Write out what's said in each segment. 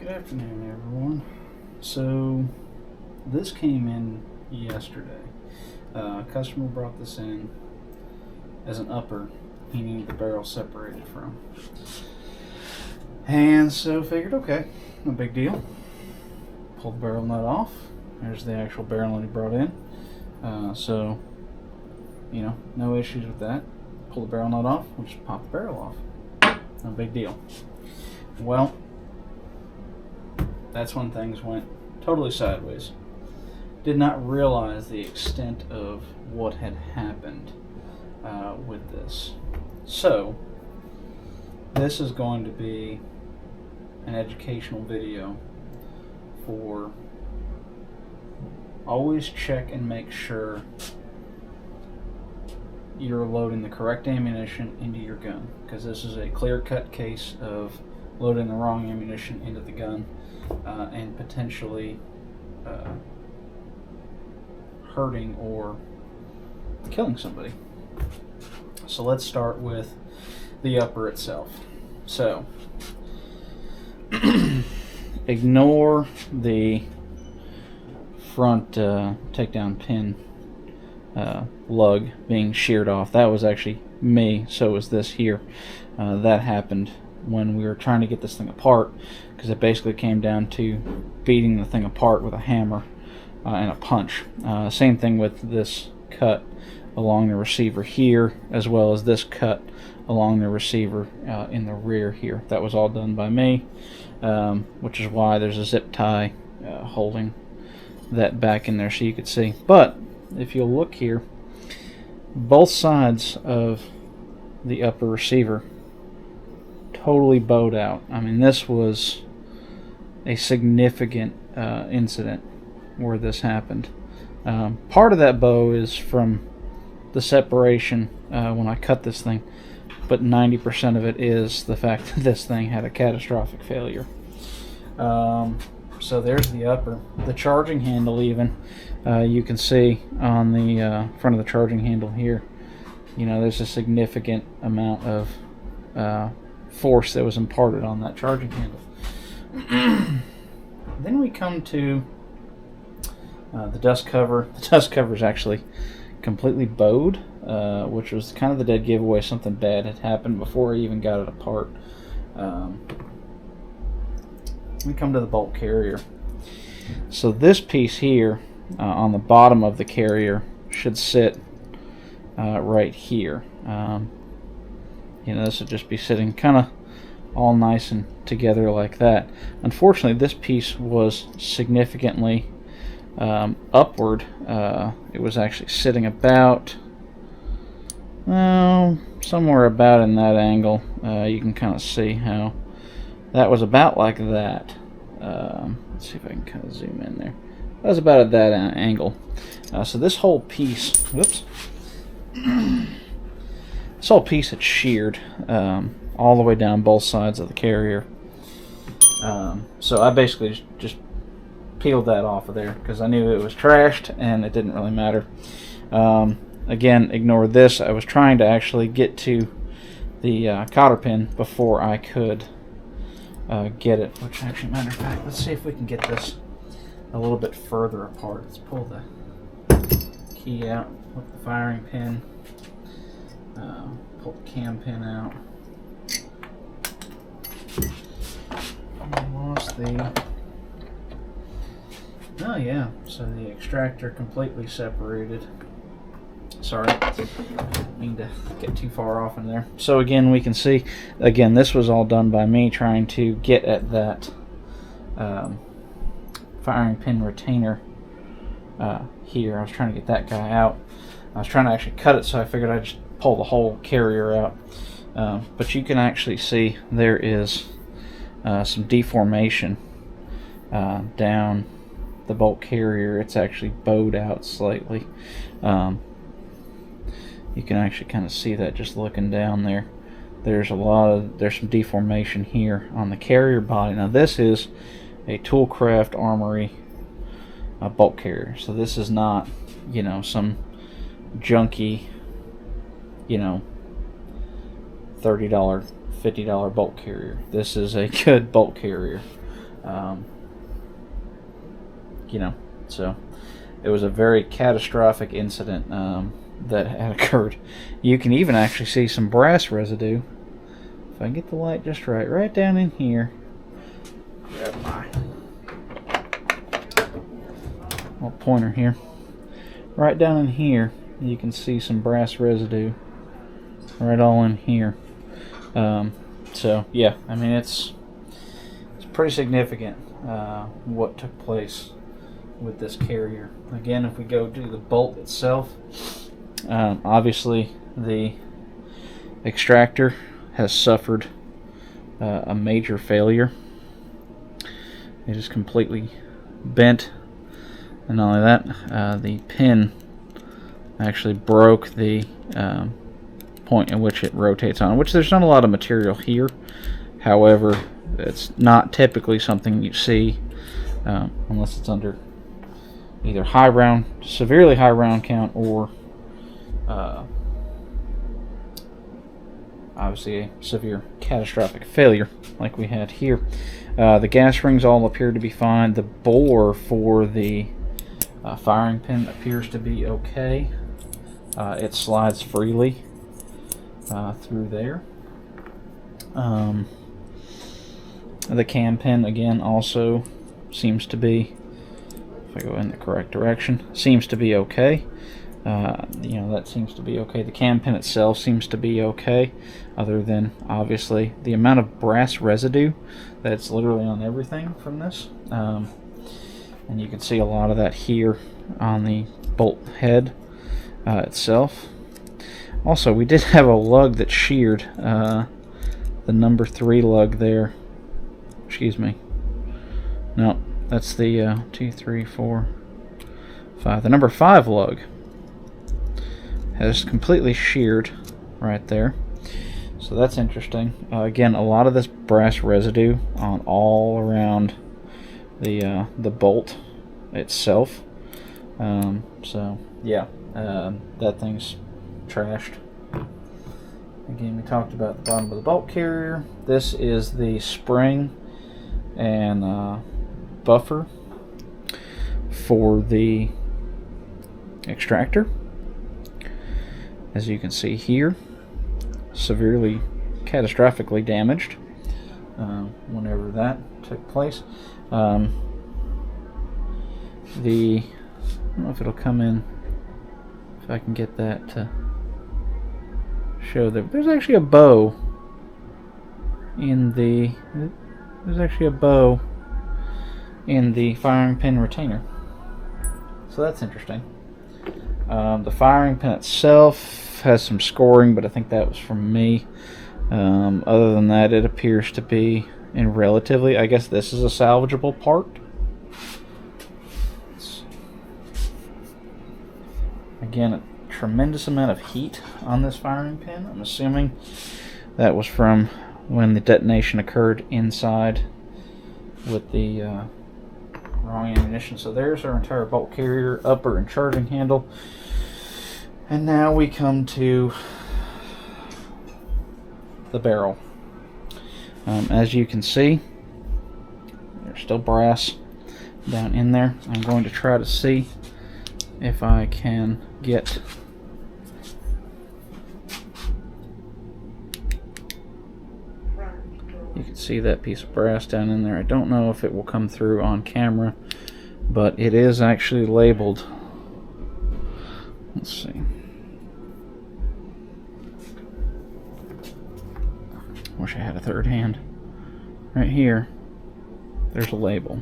afternoon, everyone. So, this came in yesterday. A customer brought this in as an upper he needed the barrel separated from. And so figured, okay, no big deal. Pulled the barrel nut off. There's the actual barrel that he brought in. So, no issues with that. Pull the barrel nut off, we'll just pop the barrel off. No big deal. Well, that's when things went totally sideways. Did not realize the extent of what had happened with this. So, this is going to be an educational video for always check and make sure you're loading the correct ammunition into your gun, because this is a clear-cut case of loading the wrong ammunition into the gun and potentially hurting or killing somebody. So let's start with the upper itself. So ignore the front takedown pin lug being sheared off. That was actually me, so was this here. That happened when we were trying to get this thing apart, because it basically came down to beating the thing apart with a hammer and a punch. Same thing with this cut along the receiver here, as well as this cut along the receiver in the rear here. That was all done by me, which is why there's a zip tie holding that back in there so you could see. But if you'll look here, both sides of the upper receiver totally bowed out. I mean, this was a significant incident where this happened. Part of that bow is from the separation when I cut this thing, but 90% of it is the fact that this thing had a catastrophic failure. So there's the upper. The charging handle, even you can see on the front of the charging handle here, there's a significant amount of force that was imparted on that charging handle. Then we come to the dust cover. The dust cover is actually completely bowed, which was kind of the dead giveaway. Something bad had happened before I even got it apart. We come to the bolt carrier. So this piece here on the bottom of the carrier should sit right here. This would just be sitting kind of all nice and together like that. Unfortunately, this piece was significantly upward. It was actually sitting about somewhere about in that angle. You can kind of see how that was about like that. Let's see if I can kind of zoom in there. That was about at that angle. So this whole piece, whoops, this whole piece had sheared all the way down both sides of the carrier. So I basically just peeled that off of there because I knew it was trashed and it didn't really matter. Again, ignore this. I was trying to actually get to the cotter pin before I could get it, which actually, matter of fact, let's see if we can get this a little bit further apart. Let's pull the key out, put the firing pin, pull the cam pin out. I lost the... Oh yeah, so the extractor completely separated. Sorry, didn't mean to get too far off in there. So again, we can see, again, this was all done by me trying to get at that firing pin retainer here. I was trying to get that guy out. I was trying to actually cut it, so I figured I'd just pull the whole carrier out. But you can actually see there is some deformation down the bolt carrier. It's actually bowed out slightly. You can actually kind of see that just looking down there. There's some deformation here on the carrier body. Now this is a Toolcraft Armory bolt carrier, so this is not some junky $30 $50 bolt carrier. This is a good bolt carrier. You know, so it was a very catastrophic incident that had occurred. You can even actually see some brass residue. If I can get the light just right down in here. Grab my little pointer here. Right down in here, you can see some brass residue. Right all in here. So yeah, I mean it's pretty significant what took place with this carrier. Again, if we go to the bolt itself, obviously the extractor has suffered a major failure. It is completely bent, and not only that, the pin actually broke the point in which it rotates on, which there's not a lot of material here. However, it's not typically something you see unless it's under either severely high round count, or obviously a severe catastrophic failure like we had here. The gas rings all appear to be fine. The bore for the firing pin appears to be okay. It slides freely through there. The cam pin again also seems to be, if I go in the correct direction, seems to be okay. That seems to be okay. The cam pin itself seems to be okay, other than obviously the amount of brass residue that's literally on everything from this. And you can see a lot of that here on the bolt head itself. Also, we did have a lug that sheared, the number 3 lug there. Excuse me. No, that's the 2, 3, 4, 5. The number 5 lug has completely sheared right there. So that's interesting. Again, a lot of this brass residue on all around the bolt itself. So yeah, that thing's trashed. Again, we talked about the bottom of the bolt carrier. This is the spring and buffer for the extractor. As you can see here, severely, catastrophically damaged whenever that took place. I don't know if it'll come in, if I can get that to show that there's actually a bow in the firing pin retainer. So that's interesting. The firing pin itself has some scoring, but I think that was from me. Other than that, it appears to be in relatively, I guess this is a salvageable part. Again, a tremendous amount of heat on this firing pin. I'm assuming that was from when the detonation occurred inside with the wrong ammunition. So there's our entire bolt carrier, upper and charging handle. And now we come to the barrel. As you can see, there's still brass down in there. I'm going to try to see if I can get you can see that piece of brass down in there. I don't know if it will come through on camera, but it is actually labeled. Let's see. Wish I had a third hand. Right here, there's a label.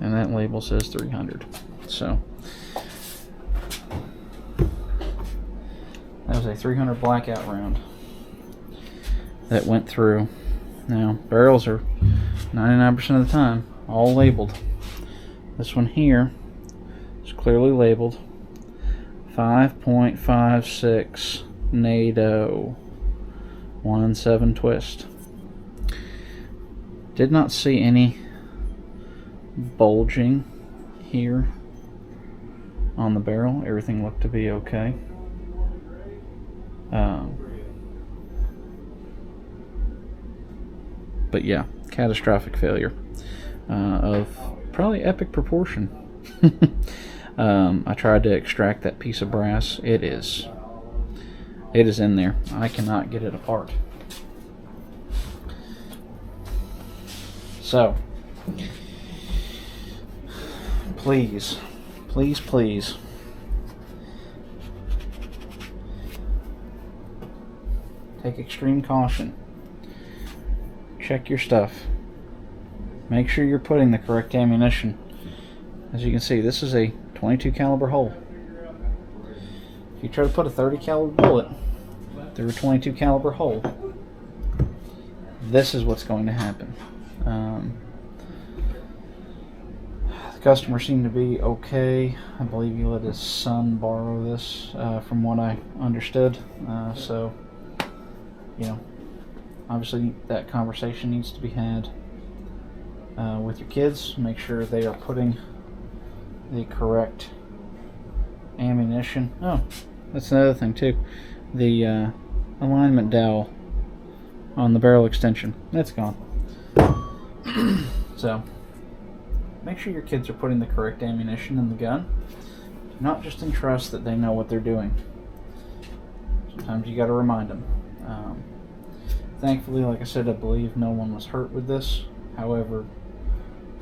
And that label says 300. So that was a 300 blackout round that went through. Now, barrels are 99% of the time all labeled. This one here is clearly labeled 5.56 NATO 1-7 twist. Did not see any bulging here on the barrel. Everything looked to be okay. But yeah, catastrophic failure of probably epic proportion. I tried to extract that piece of brass. It is in there. I cannot get it apart. So, please, please, please, take extreme caution. Check your stuff. Make sure you're putting the correct ammunition. As you can see, this is a 22 caliber hole. If you try to put a 30 caliber bullet through a 22 caliber hole, this is what's going to happen. The customer seemed to be okay. I believe he let his son borrow this, from what I understood. So, you know, obviously that conversation needs to be had with your kids. Make sure they are putting the correct ammunition. Oh, that's another thing too. The alignment dowel on the barrel extension, that's gone. So make sure your kids are putting the correct ammunition in the gun. Do not just entrust that they know what they're doing. Sometimes you got to remind them. Thankfully, like I said, I believe no one was hurt with this. However,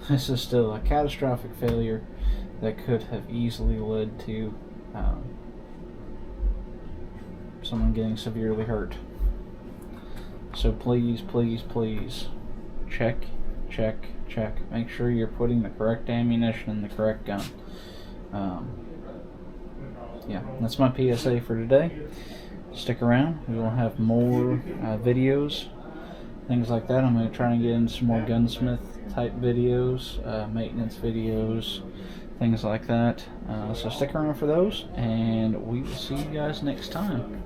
this is still a catastrophic failure that could have easily led to someone getting severely hurt. So please, please, please, check. Make sure you're putting the correct ammunition in the correct gun. Yeah, that's my PSA for today. Stick around. We will have more videos, things like that. I'm going to try and get into some more gunsmith type videos, maintenance videos, things like that. So stick around for those, and we will see you guys next time.